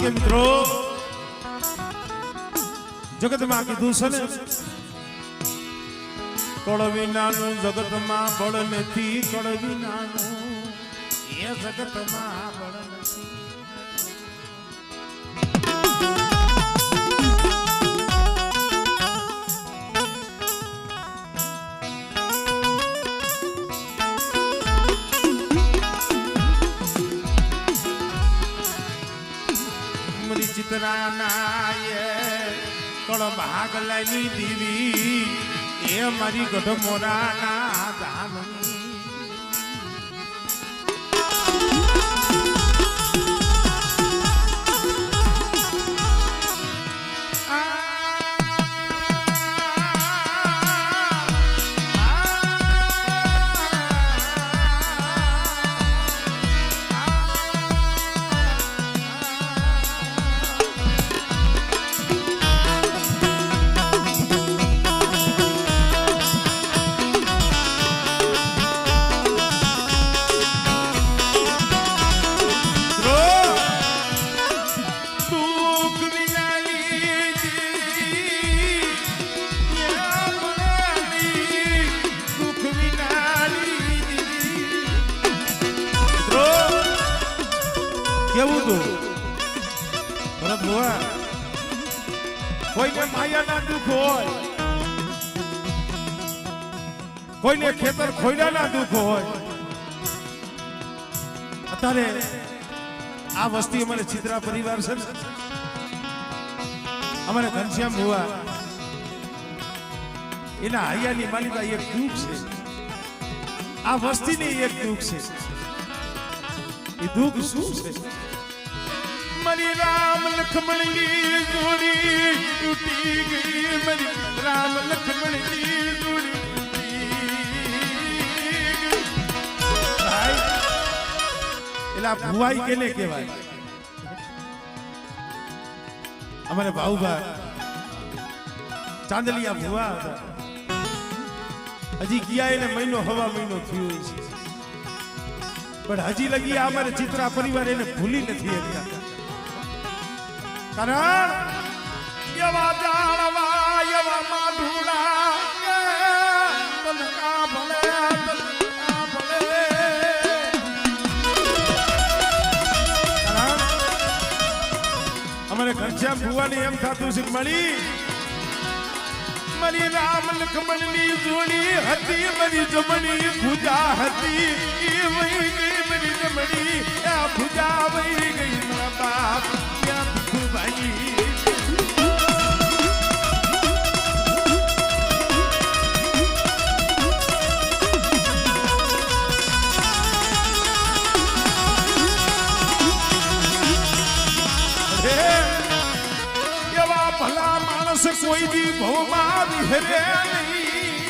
કે મિત્રો જગતમાં કીધું છે ને કળ વિનાનું જગતમાં બળ નથી, કળ વિનાનું એ જગતમાં બળ નથી. ચિત્રાના કળ ભાગ લઈ દીવી એ મારી ગઢ મોરાના ધામની કેવું તું ભરત ભુવા કોઈને માયાના દુઃખ હોય, કોઈને ખેતર ખોયડાના દુઃખ હોય. અત્યારે આ વસ્તી અમારે ચિત્રા પરિવાર છે, અમારે ઘનશ્યામ ભુવા એના હૈયાની માલિકા એક દુઃખ છે, આ વસ્તીની એક દુઃખ છે. એ દુઃખ શું છે? મારી રામ લક્ષ્મણની જોડી તૂટી ગઈ, મારી રામ લક્ષ્મણની જોડી એલા ભુવાઈ કેને કહેવાય? અમારે ભાઉભા ચાંદલિયા ભુવા હતા, હજી ગયા એને મહિનો હવા મહિનો થયો છે, પણ હજી લગી અમારે ચિત્રા પરિવાર એને ભૂલી નથી શકતા. કારણ એવા જાળવા એવા માધુડા તલકા ભલે તલકા ભલે. અમારે ઘનશ્યામ ભુવાની એમ થતું છે મળી મારી રામ લક્ષ્મણની જોડી હતી, મારી જમણી ભુજા હતી, એ વહી ગઈ મારી જમણી, આ ભુજા વહી ગઈ મારા બાપ ક્યાં ભીખુભાઈ. એવા ભલા માણસ કોઈ દી ભવમાં વિહરે નહીં.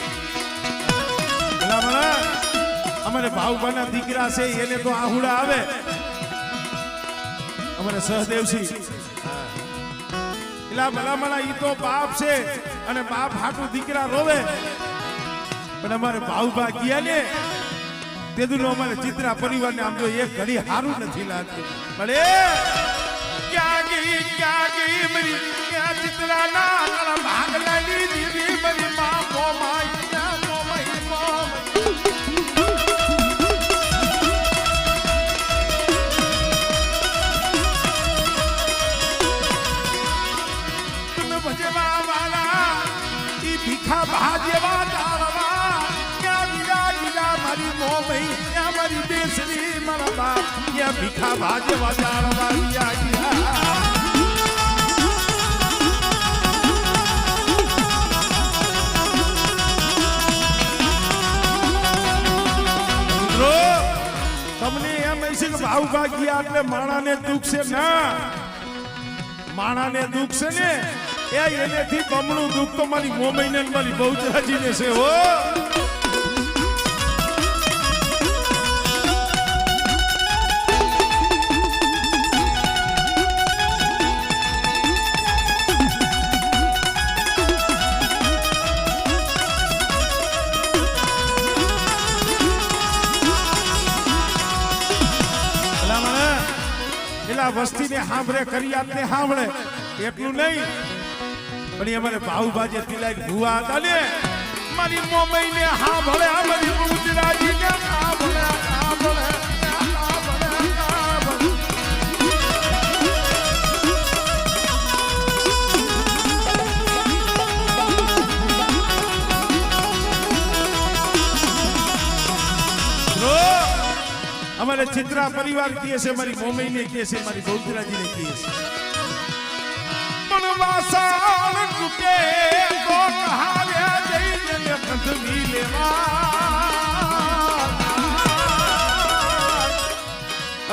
અમારે ભાવભાના દીકરા છે એને તો આહુડા આવે. અમારે સહદેવસિંહ એલા ભલામણા ઈ તો બાપ છે અને બાપ હાટું દીકરા રોવે, પણ અમારે ભાવભા ગયા ને તેદુનો અમારે ચિત્રા પરિવારને આમ જો એક ઘડી હારું નથી લાગતું. પણ ક્યાં ગઈ મારી ક્યાં ચિત્રાના કળ ભાગ લઈ દીધી મારી માં મોમાઈ ક્યાં મોમાઈ મોમાઈ. તમે ભજવા વાળા ઈ ભીખા ભાજવા ડાળવા ક્યાં ગીરા મારી મોમાઈ ક્યાં મારી બેસરી મારા બાપ ક્યાં ભીખા ભાજવા ડાળવા ગયા. તમને એમ છે કે ભાવભા ગયા એટલે માણાને દુઃખ છે ના, માણાને દુઃખ છે ને એ એનેથી બમણું દુઃખ તો મારી મોમાઈને મારી બહુચરાજીને છે હો. આ વસ્તીને સાંભળે કરિયાતને સાંભળે એટલું નહીં પણ અમારે ભાઉભાજે તિલાક ભુવા હતા ને મારી મોમઈને સાંભળે મારી ગુજરાતીને સાંભળે સાંભળે हमारे चित्रा परिवार किए से हमारी मोमई ने किए से हमारी बहुतरा जी ने किए से मनवासाल टूटे तो कहावे जई ने कंधवी लेवा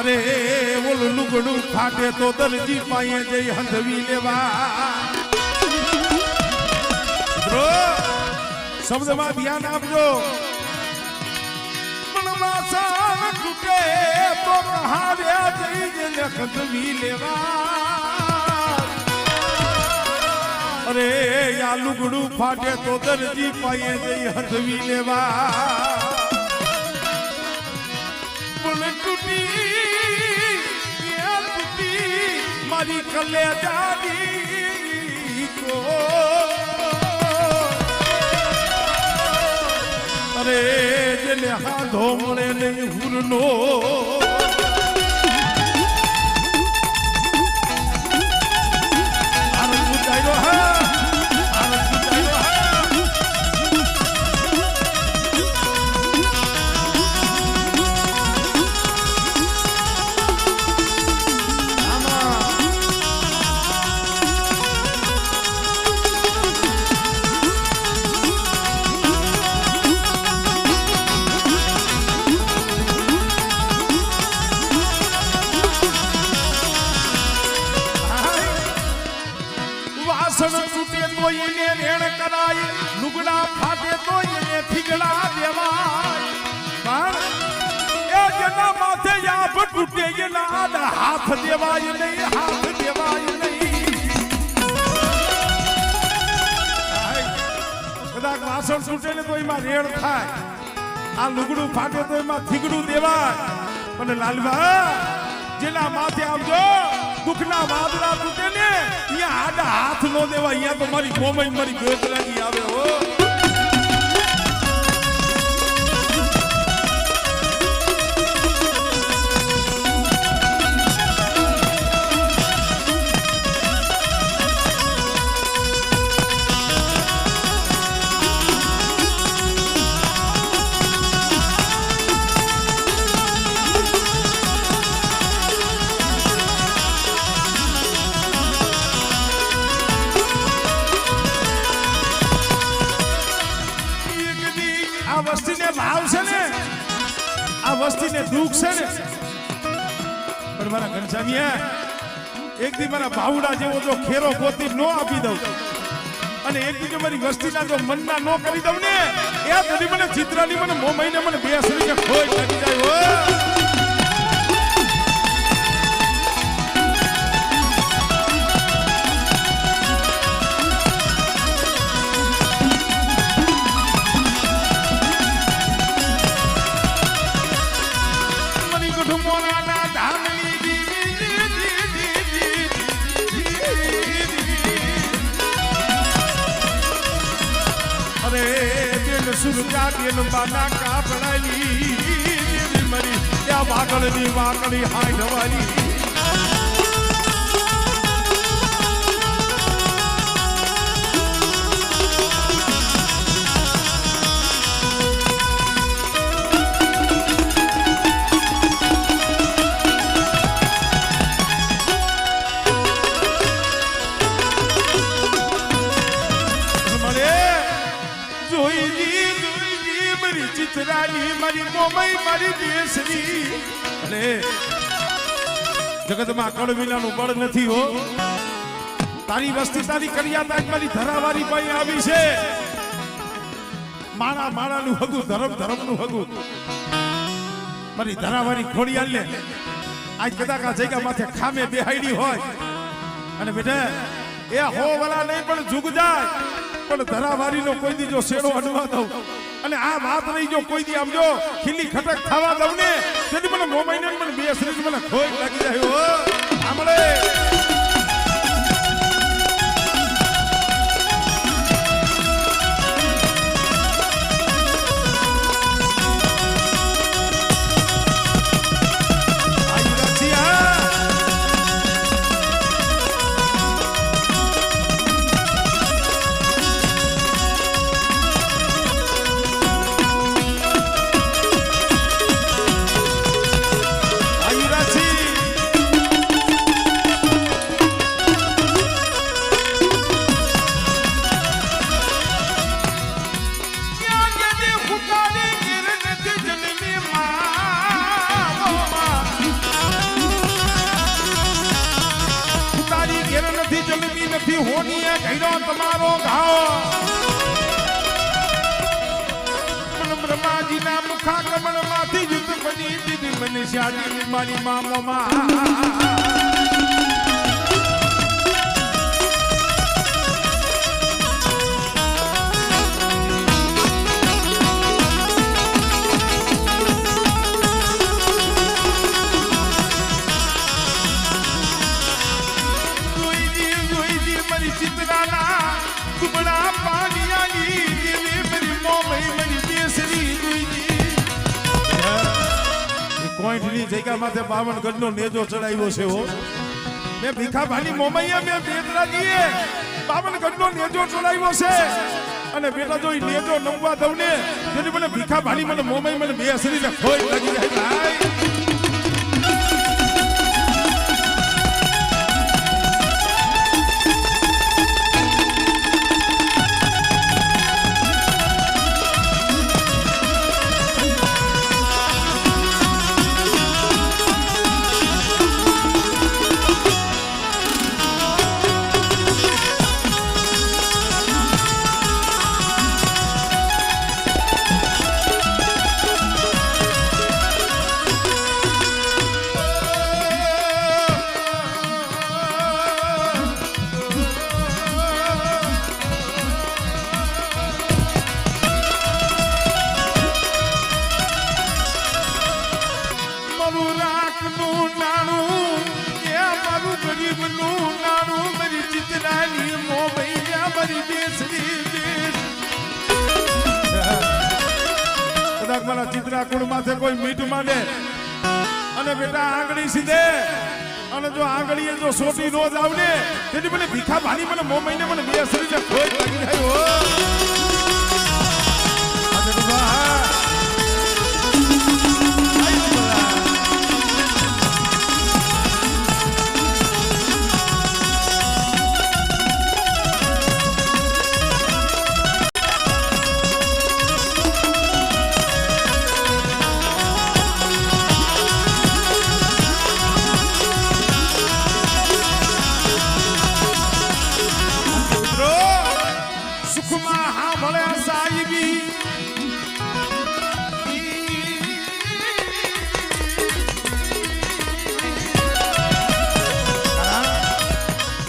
अरे वो लुगड़ू फाटे तो दर्जी पाए जई हंधवी लेवा ब्रो शब्द में ध्यान आपजो टूटे तो कहावे जई कंधवी लेवा अरे या लुगड़ू फाटे तो दर्जी पाए जई हंधवी लेवा बोल टूटी ये टूटी मारी कलेजानी को अरे जेने हाथो मळे नहीं हुरनो आनंद बुझायो है आनंद बुझायो है टूटे तो इने रेण कराई लुगड़ा फाटे तो इने ठिगड़ा देवाय पर ए जना माथे या पर टूटे ये लाद हाथ देवाय नहीं कदाच वासण टूटे ने तो एमा रेण थाय आ लुगड़ू फाटे तो एमा ठिगड़ू देवाय पण लालबा जेना माथे आवजो दुखना वादड़ा टूटे ने यहाँ आडा हाथ नो देवा यहाँ तो मारी मोमई मारी गोदरा की आवे हो वस्ती ने भाव से ने आ वस्ती ने दुख से ने पर मारा घनश्यामिया एक दी मारा भावड़ा जेवो जो खेरो गोती नो आपी दઉં અને એક દી મારી વસ્તીના જો મનના નો કરી દઉં ને એ તદી મને ચિત્રાની મને મોમઈને મને બેસરી કે ખોઈ લાગી જાય હો सुरजा बेन बाना का बनाली मरी या वाकड़ी वाकड़ी हाय नवाली चित्रानी मारी मोमई मारी देशनी अरे जगत में कड़वीला नु बळ નથી हो तारी वस्ती तारी करियाता मारी धरावारी पाई आवी छे माणा माणा नु हगु धर्म धर्म नु हगु मारी धरावारी खोडियाल ने आज कदाका जग्या माथे खामे बेहाईडी होय अने बेटा ए हो वाला नहीं पण जुग जाय पण धरावारी नो कोई दी जो सेडो अडवा दઉં અને આ વાત રહી જો કોઈ દી આમ જો ખીલી ખટક થવા દઉં ને તેથી મને મોમાઈને મને બેસરી મને ખોઈ લાગી જાય હો સાંભળે હોની ઘેરો તમારો ઘાવ બ્રહ્માજીના મુખા કમળ માંથી યુદ્ધ બની દીધી મને શાદી મારી મામોમાં કોઈની જગ્યા માથે 52 ગઢનો નેજો ચડાવ્યો છે હો મે ભીખાભાની મોમૈયા મે બેતરાજીએ 52 ગઢનો નેજો ચડાવ્યો છે અને બેટા જો ઈ નેજો નમવા દઉં ને તેથી મને ભીખાભાની મને મોમૈ મને બે શરીરને ખોઈ લાગી જાય ભાઈ મારા ચિત્રા કુળ માથે કોઈ મીઠ માંડે અને બેટા આંગળી સીધે અને જો આંગળીએ જો સોટી નો જ આવને તેથી મને ભીખાભાની મને મોમઈને મને બે શરીરને ખોટ લાગી જાય હો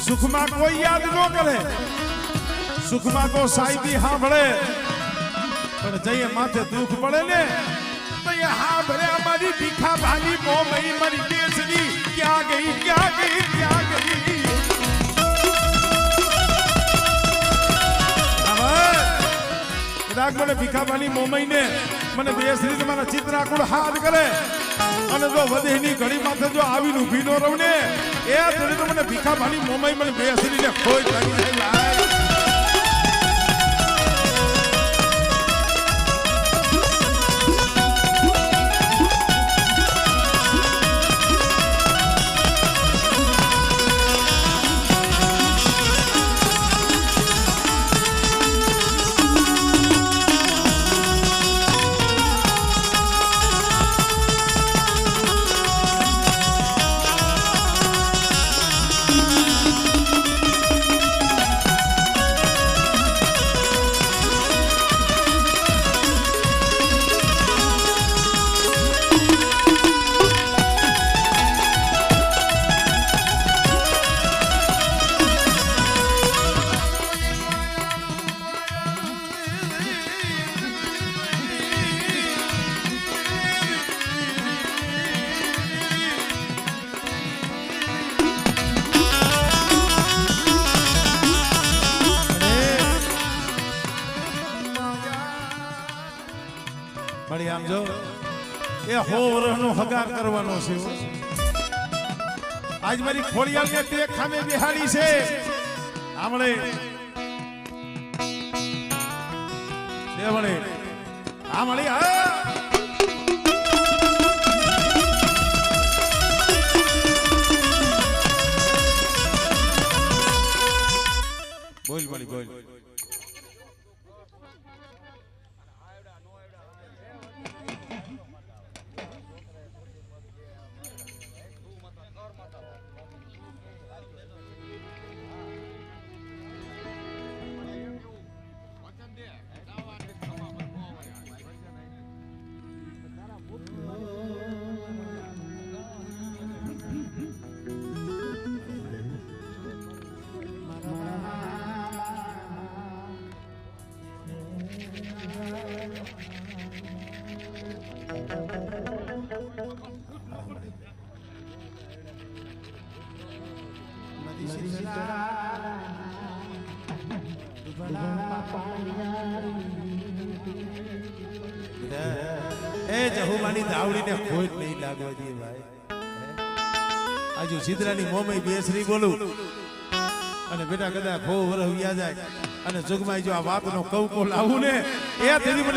સુખમાં કોઈ યાદ ન કરે સુખમાં તો સાઈબી સાંભળે પણ જઈએ માથે દુઃખ પડે ને તો એ સાંભળે અમારી ભીખાભાની મોમઈ મારી દેશની ક્યાં ગઈ ક્યાં ગઈ ક્યાં ગઈ કદાચ મને ભીખાભાની મોમઈ ને મને બેસરી તમારા ચિત્રાકુળ હાથ કરે અને જો વધેની ઘડી માથે જો આવીને ઊભી નો રહું ને એ ધડી તો મને ભીખાભાની મોમઈ મને બેસરીને ખોઈ લાગી જાય મળી આમ જો એ હોરનો હગાર કરવાનો છે આજ મારી ખોડિયાલને તે ખામે બેહાડી છે આમળે દેવળે આમળી હા બોલ મળી બોલ એ જહુમાની દાવડીને ખોટ નહીં લાગવા દે ભાઈ આજુ સિદ્રાની મોમઈ બેસરી બોલું અને બેટા કદાચ ખો વરહ વ્યા જાય અને જુગમાઈ જો આ વાતનો કવકો લાવું ને એ તેની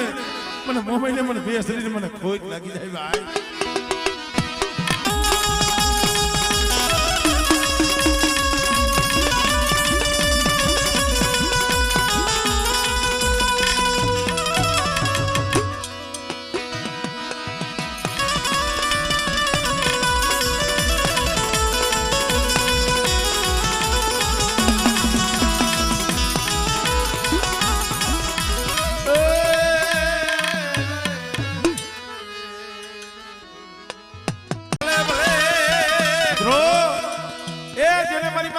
મને મોમઈને મને બેસરીને મને ખોટ લાગી જાય ભાઈ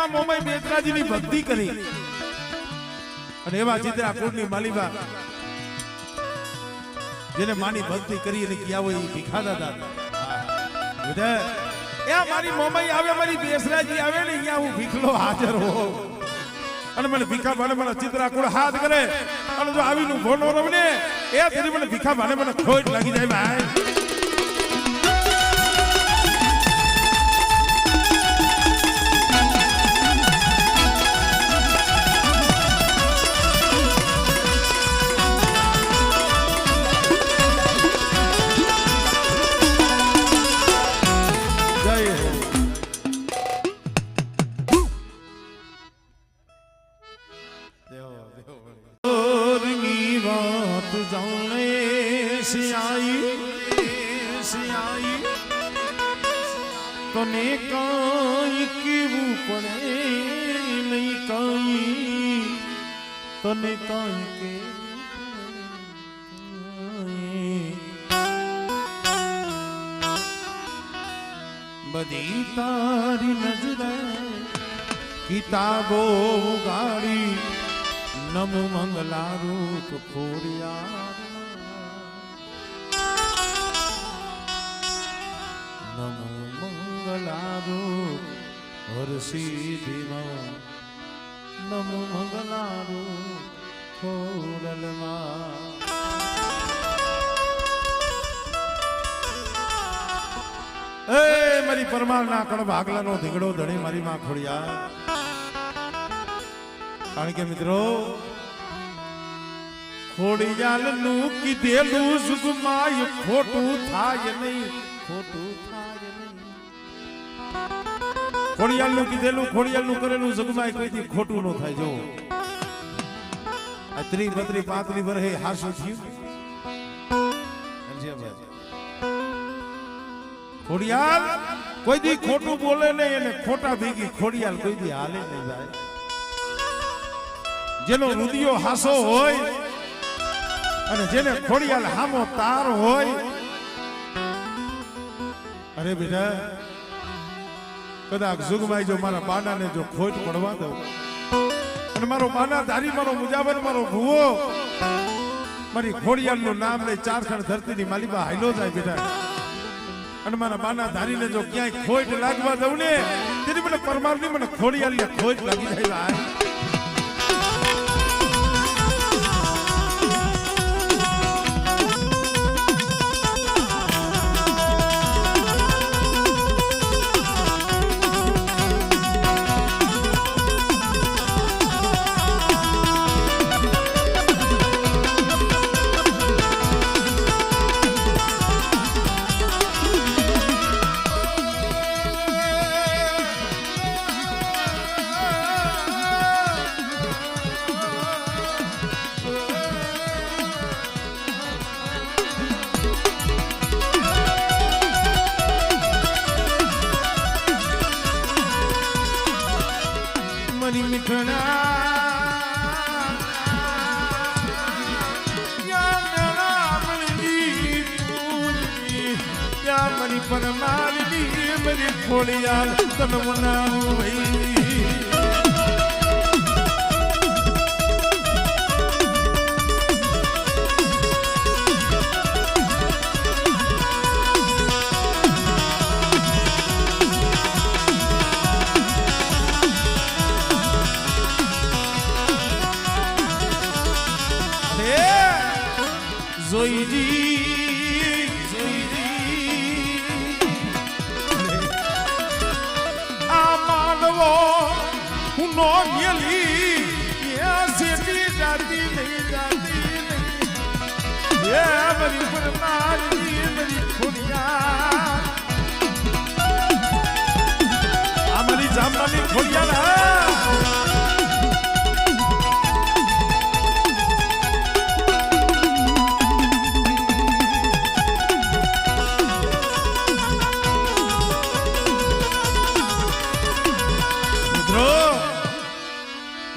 મોમાઈ બેસરાજીની ભક્તિ કરી અને એવા ચિત્રાકૂટની માલીબા જેને માની ભક્તિ કરી અને કિયા હોય એ ભીખાદા દાદા એ મારી મોમાઈ આવે મારી બેસરાજી આવે ને અહીંયા હું ભીખલો હાજર હોઉં અને મને ભીખા ભાને મને ચિત્રાકૂટ હાથ કરે અને જો આવીનું ભોનો રમને એ તેની મને ભીખા ભાને મને ખોટ લાગી જાય ભાઈ તને કાંઈ કેવું પડે નહીં કાંઈ તને કાંઈ બધી તારી નજરે કિતાબો ઉગાડી નમ મંગલારૂપ ખોડિયાર નમો મંગલારૂપ હરસિદ્ધિમાં નમો મંગલારૂપ ખોડલમાં એ મારી પરમાર ના કણ ભાગલાનો ધીંગડો ધણી મારી માં ખોડિયા કારણ કે મિત્રો ખોડિયાલ નું કીધેલું સુગમાય ખોટું થાય નહીં ખોટું થાય નહીં ખોડિયાલ નું કીધેલું ખોડિયાલ નું કરેલું સુગમાય કોઈથી ખોટું ન થાય જો આ 30 32 35 વર્ષે હાસું થયું ખોડિયાલ કોઈ દી ખોટું બોલે નહીં અને ખોટા ભેગી ખોડિયાલ કોઈ દી હાલે નહીં ભાઈ જેનો રુદિયો હાસો હોય અને જેને ખોડિયાલ હામો તાર હોય અરે બેટા કદાચ જુગમાઈ જો મારા બાનાને જો ખોટ પડવા દઉં અને મારો બાના ધારી મારો મુજાવર મારો ભૂવો મારી ખોડિયાલ નું નામ લઈ ચારખંડ ધરતીની માલિબા હાઈલો જાય બેટા અને મારા બાના ધારીને જો ક્યાંય ખોટ લાગવા દઉં ને તેની મને પરમારની મને ખોડિયાલને ખોટ લાગી જાય પર મારી મેરી ખોડિયાર તન મનાવું ભાઈ આ માનવો હું નો ગયેલી સેટી જાતી નહીં એ મારી પર મારી મારી ખોડિયાર આ મારી જામવાની ખોડિયાર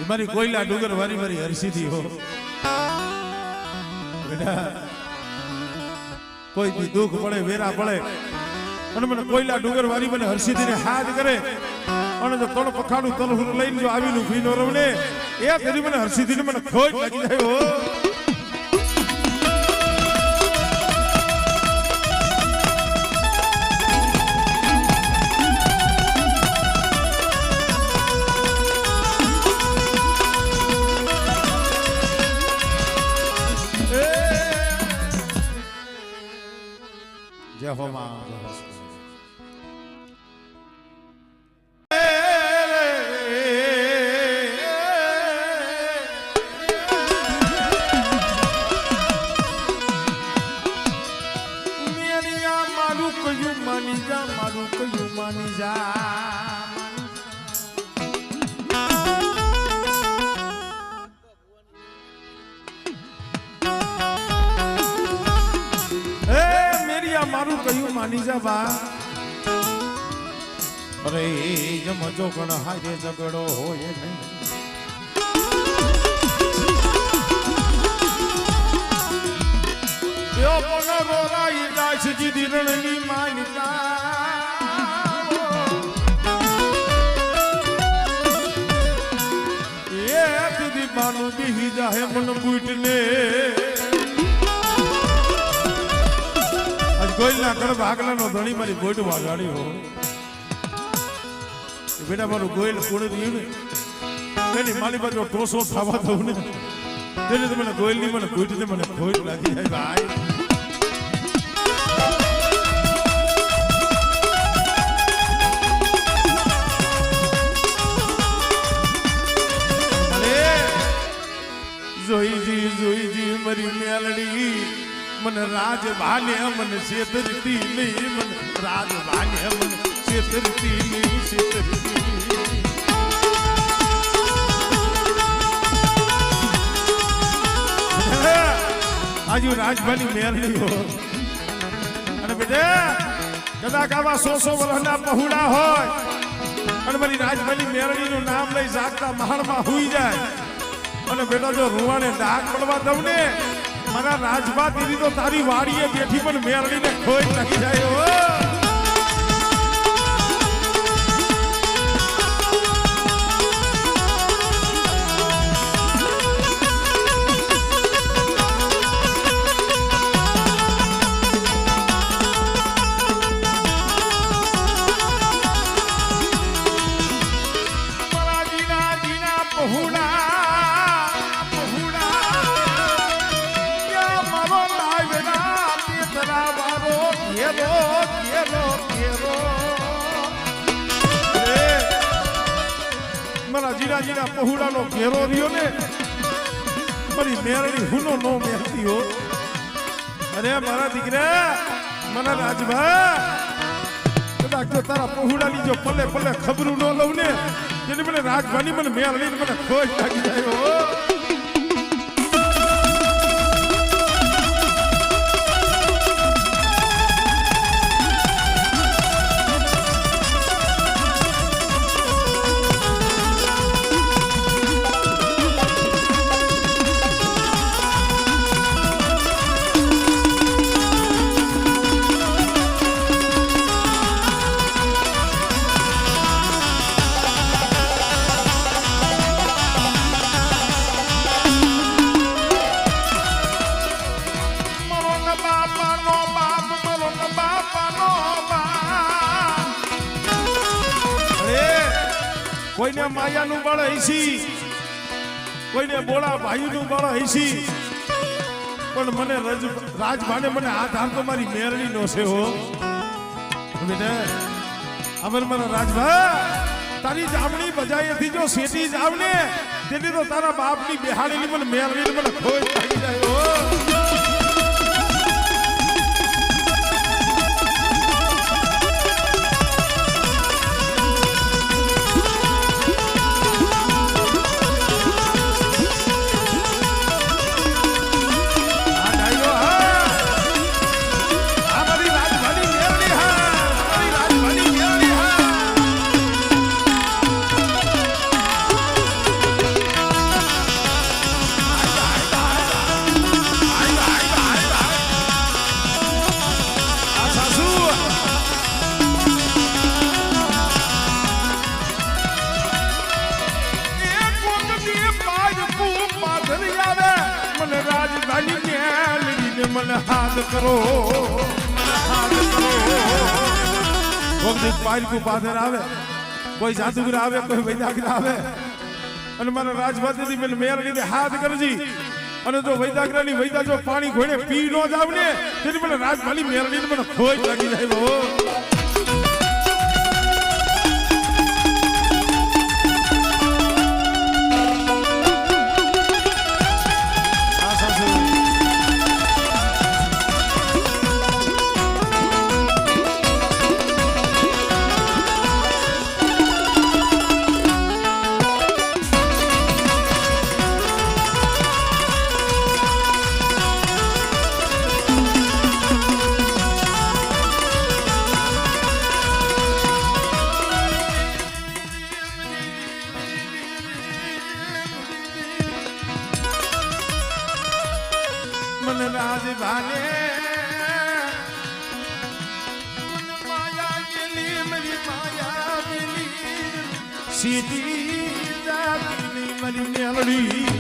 મારી કોયલા ડુંગર વારી મારી હરસીથી હો બેટા કોઈ બી દુઃખ પડે વેરા પડે અને મને કોયલા ડુંગર વારી મને હરસીથી ને હાથ કરે અને જો તણ પખાડું તલહુર લઈને જો આવીનું ભીનો રવને એ કરી મને હરસીથી ને મને ખોટ લાગી જાય હો જય હો માં મારું કયું માની જા મારું કયું માની જા મારું કયું માની જા બા અરે જમજો ગણ હાજે ઝઘડો હોય નહીં યો પોનો રોરાઈ દાસ જી દિરણની માનતા એ દીદી બાનું બી જાહે મન બૂટને ગોયલના કડબ આગલાનો ધણી મારી ગોઈટ વાગાડી હો બેટા મારું ગોયલ કોણ રહ્યું ને એની મારી બાજુ ટોસો થવા દઉં ને તેને તો મને ગોયલની મને ગોઈટને મને ખોટ લાગી જાય ભાઈ જોઈજી મારી મેલડી मन राज भाने मन सेतरती नहीं मन राज भाने मन सेतरती नहीं सेतरती आज राजभानी मेरली हो अरे बेटे कदा कावा 100 वर्षना पहुड़ा होय अने मारी राजभानी मेरली નું નામ લઈ જાગતા મહાલમાં હુઈ જાય અને બેટા જો રૂવાને ડાક પડવા દઉં ને મારા રાજભા દીદી તો તારી વાડીએ બેઠી પણ મેરડીને ખોઈ નાખી જાય હો મારા જીરાજીના પહોળાનો ઘેરો રહ્યો ને મારી મેરડી હુનો નો મેરતી હો અરે મારા દીકરા મારા રાજભા કદાચ જો તારા પહોળાની જો પલે પલે ખબરું ન લઉં ને જેને મને રાજભાની મને મેરડી મને ખોજ લાગી જાય હો કોઈને માયાનું બળ હૈસી, કોઈને બોળા ભાઈનું બળ હૈસી, પણ મને રાજભાને મને હાથ હાથ તો મારી મેરડી નો છે હો બેટા. અમર મારા રાજભા તારી જામણી બજાયેથી જો શેઠી જાવને તેથી તો તારા બાપની બેહાડેલી મને મેરડી મને ખોઈ લાગી જાય હો. મને હાથ કરો, હાથ કરો. કોઈક પાલકુ પાદર આવે, કોઈ જાદુગર આવે, કોઈ વૈદાગર આવે અને મારા રાજભાતી મને મેરડી હાથ કરજી. અને જો વૈદાગરાની વૈદા જો પાણી ઘોડે પી નો જાવ ને તેથી મને રાજભાલી મેરડી મને ખોઈ લાગી જાય બહુ. રાજભાને માયા ગેલી મારી માયા ગેલી સીધી જાતી મારી Meldi.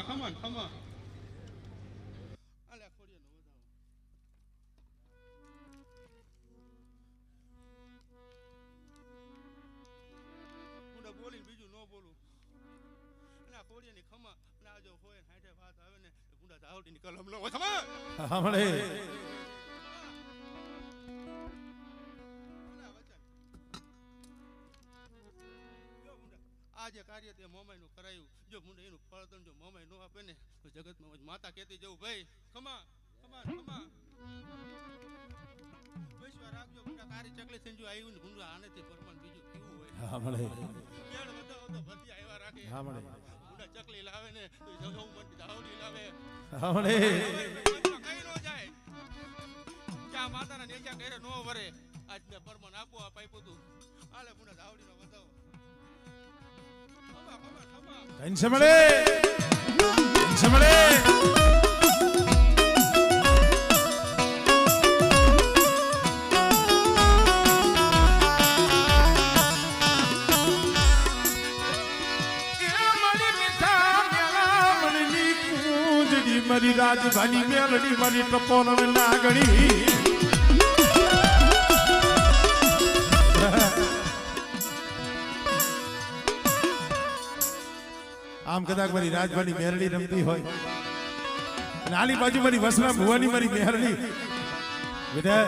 Come on, come on. બોલી બીજું ન બોલું એના કોડિયાની ખમા ના જો હોય હાથે વાત આવે ને ગુંડા ધાવડીની કલમ ન હોય ખમા સાંભળે આજે કાર્ય તે મોમાઈ નું કરાયું જો મુંડે એનું ફળતન જો મોમાઈ નો આપે ને તો જગતમાં માતા કહેતી જવું ભાઈ ખમા ખમા ખમા વિશ્વા રાખજો મુંડા તારી ચકલી થઈને જો આવ્યું ને મુંડા આનેથી પરમાન બીજું કેવું હોય સાંભળે બેડ વધાવો તો ભરતી આવ્યા રાખે સાંભળે મુંડા ચકલી લાવે ને તો જવું મન ધાવડી લાવે સાંભળે કઈ નો જાય ક્યાં માતાના નેજા કરે નો વરે આજ ને પરમાન આપો આ પાઈપું તું આલે મુંડા ધાવડીનો વધાવો ધન છે મળે ધન છે મળે મારી રાજધાની મેલડી મારી ટપોર નાગણી આમ કદાચ મારી રાજધાની મેલડી રમતી હોય નાની બાજુ મારી વસરા ભુવાની મારી મેલડી બેટા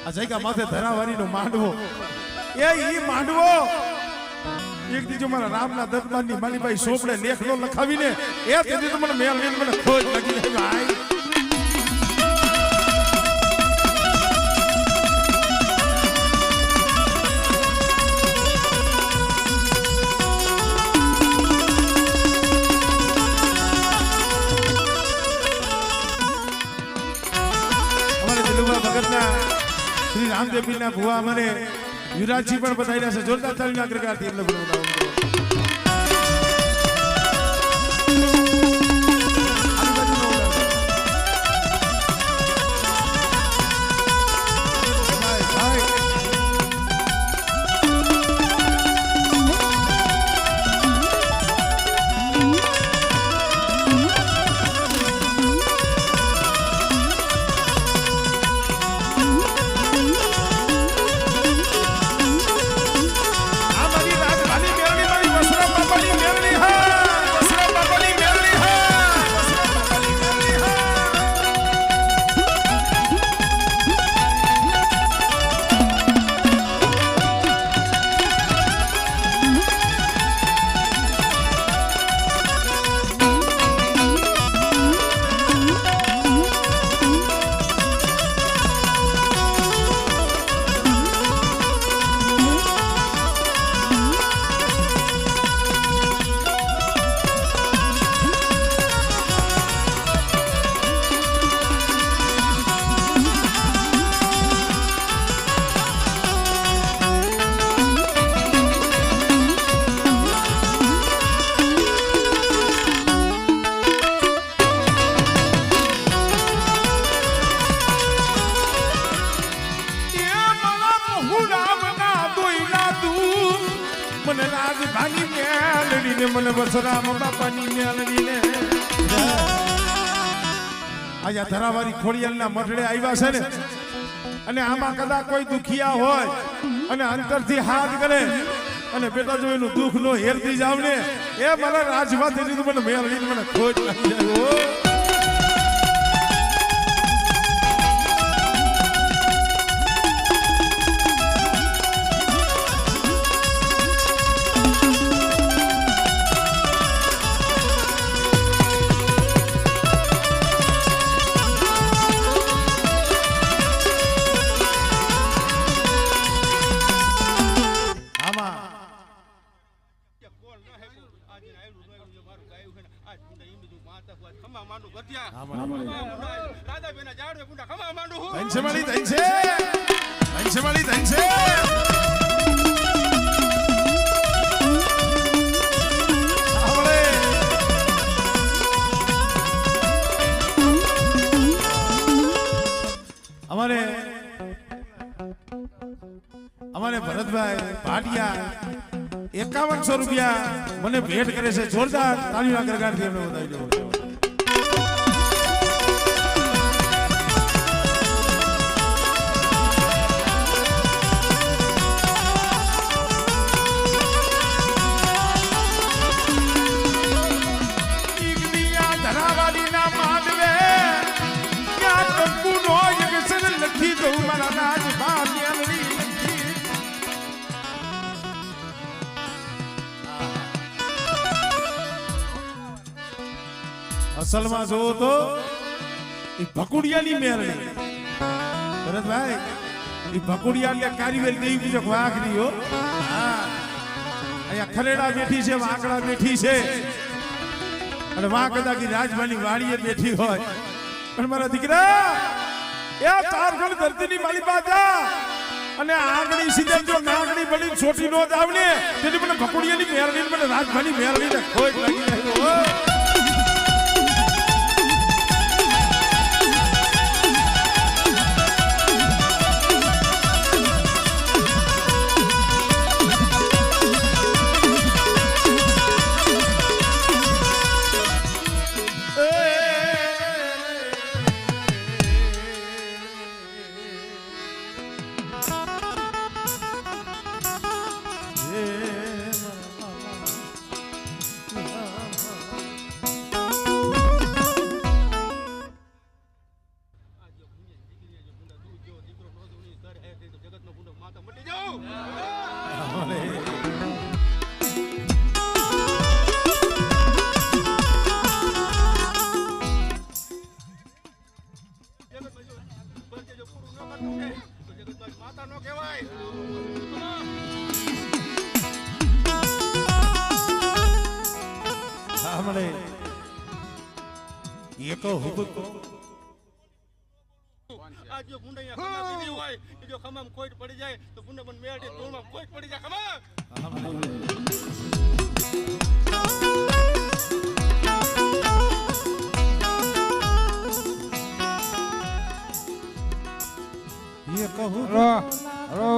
આ જગ્યા માથે ધરાવારીનો માંડવો એ માંડવો એક દીજો મારા રામના દરબારની માલીબાઈ સોપડે લેખનો લખાવીને એ તેથી તો મને મેલડીને મને ખોજ લાગી જાય ભાઈ અમારે દિલુભા ભગતના શ્રી રામદેવપીરના ભુવા અમારે યુવરાજજી પણ બતાવી રહ્યા છે જોરદાર તાલીના અગ્રગારથી એમને બોલાવો મને રાજધાની મેલડીને મને વસરામ બાપાની મેલડીને આજે ધરાવારી ખોડિયાલના મઢડે આવ્યા છે ને અને આમાં કદાચ કોઈ દુખિયા હોય અને અંતરથી હાથ કરે અને બેટા જો એનું દુઃખ નો હેરતી જાવ ને એ મારા રાજમાંથી મને મેલડીને મને ખોજ લાગી જાય અમારે ભરતભાઈ ભાટિયા 5100 રૂપિયા મને ભેટ કરે છે જોરદાર તાળીના ગરગારથી એમને બતાવી દો અસલમાં જો તો એ ભકુડિયાની મેરડી ભરતભાઈ એ ભકુડિયા એટલે કારીવેલ દેવી બીજો વાઘ ની હો હા અહીંયા ખરેડા બેઠી છે વાંકડા બેઠી છે અને વાં કદાચ રાજમાની વાડીએ બેઠી હોય પણ મારા દીકરા એ તારગઢ ધરતીની માલી બાજા અને આંગળી સીધે જો નાગણી બની છોટી નો જ આવને તેથી મને ભકુડિયાની મેરડી મને રાજભાની મેરડીને ખોટ લાગી જાય જો ગુંડા ખમા પીવી હોય જો ખમામ ખોટ પડી જાય તો ગુંડા પણ મેળે તોડમાં ખોટ પડી જાય ખમા ये कहूं हेलो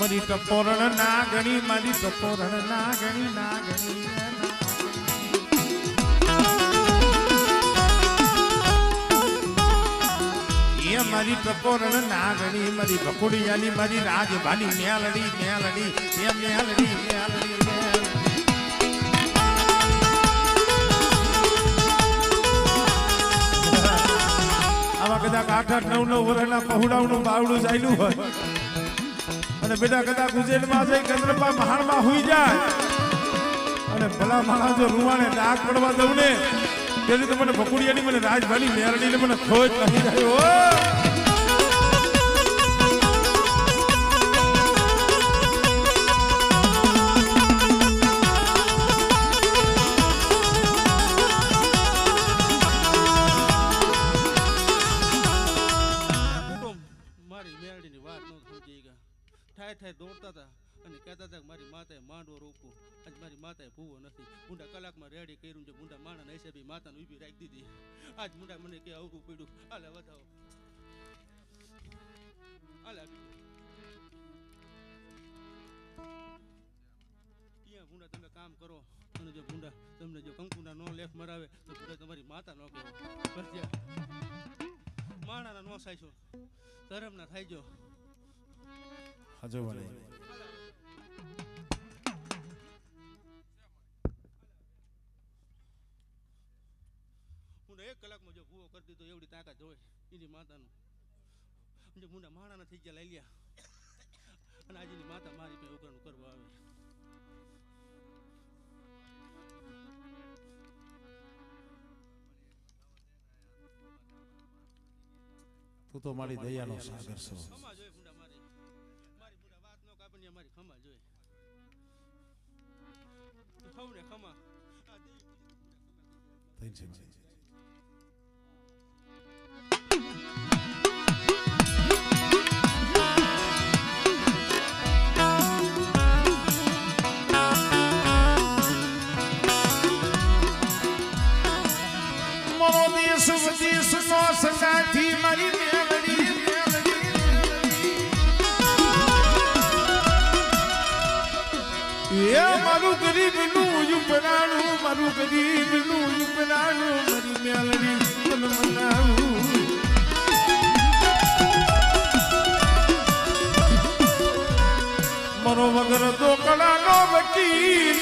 મારી ટપોરણ નાગણી મારી ટપોરણ નાગણી નાગણી એ મારી ટપોરણ નાગણી મારી ભકુડિયાની મારી રાજભાની મેલડી મેલડી એ મેલડી મેલડી આમાં કદાચ 8-8 9 વર્ષના પહોળાવનું બાવડું ચાલ્યું હોય અને બેટા કદાચ ઉજેનમાં જઈ ચંદ્રપા મહાણમાં હુઈ જાય અને ભલા માણસ જો રૂવાને ડાક પડવા દઉં ને તેથી તો મને ભકુડિયાની મને રાજભાની મેરડીને મને ખોટ લાગી જાય દોડતા હતા અને કહેતા હતા કે મારી માતાએ માંડવો રોકવું આજ મારી માતાએ ભૂવો નથી મુંડા કલાકમાં રેડી કર્યું છે મુંડા માણાના હિસાબે માતાને ઊભી રાખી દીધી આજ મુંડા મને કે અવરું પડ્યું હાલે વધાવો હાલે અહીંયા મુંડા તમે કામ કરો અને જો મુંડા તમને જો કંકુના નો લેફ મરાવે તો મુંડા તમારી માતા નો કહેવો માણાના નો થાય છો ધર્મના થાય જો હજો વળે હું 1 કલાકમાં જો ભૂવો કરી દીધો એવડી તાકાત હોય એની માતાનું જો મુંડા માણાના થઈ ગયા લઈ લ્યા અને આજની માતા મારી પાસે ઉઘરાણું કરવા આવે તું તો મારી દયાનો સાગર છો ખમા જોઈએ મુંડા મારી મુંડા વાત નો કાપની અમારી ખમા જોઈએ ખવ ને ખમા થઈ છે મારો દેશ વિદેશ નો સંગાથી મારી મેલડી એ મારું ગરીબનું ઉપરાણું મારું ગરીબનું ઉપરાણું મારી મેલડી મન મનાવું મારો વગર તો કળાનો વકીલ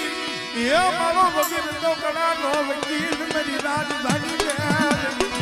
એ મારો વગર તો કળાનો વકીલ મારી રાજધાની